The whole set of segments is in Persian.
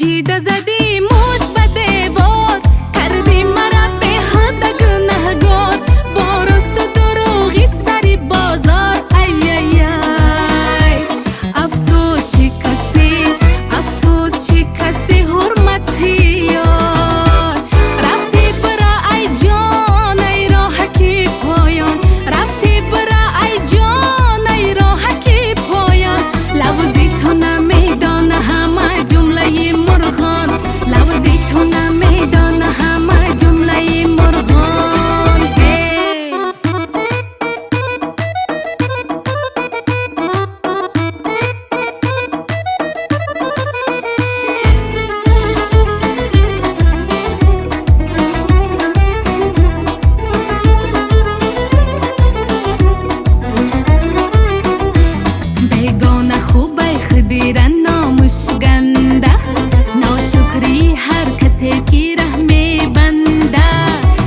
جیده زدی موش به دیوار، کردی مرا به حد گنهگار، با راست و دروغی سری بازار. ای ای ای افسوس شکستی، افسوس شکستی حرمتی یار. رفتی برا ای جان ای راه کی پایان، رفتی برا ای جان ای راه کی پایان. لوزی تو نمیدانه همه جمله مرغان، لوزی تو نمیدانه همه جمله مرغان. بیگانه خوبه خدیره نامشگنده، ناشکری هر کسی که ره میبنده.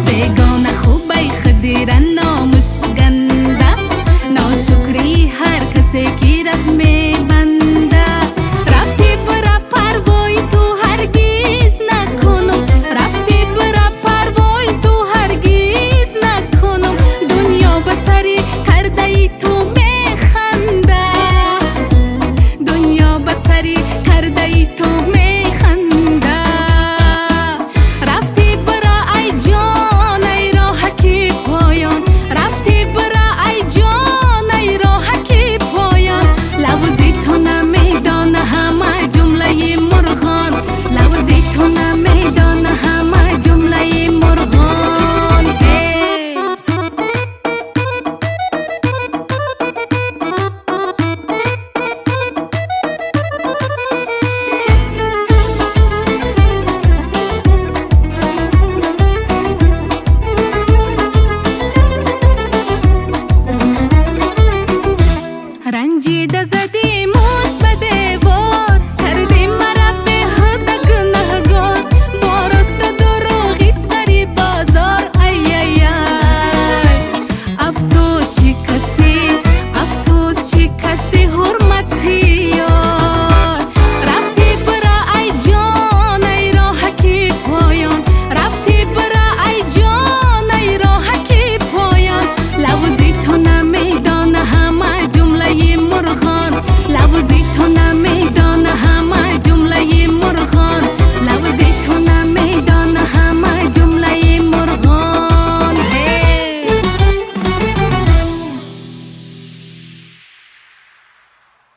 بیگانه خوبه خدیره نامشگنده، ناشکری هر کسی که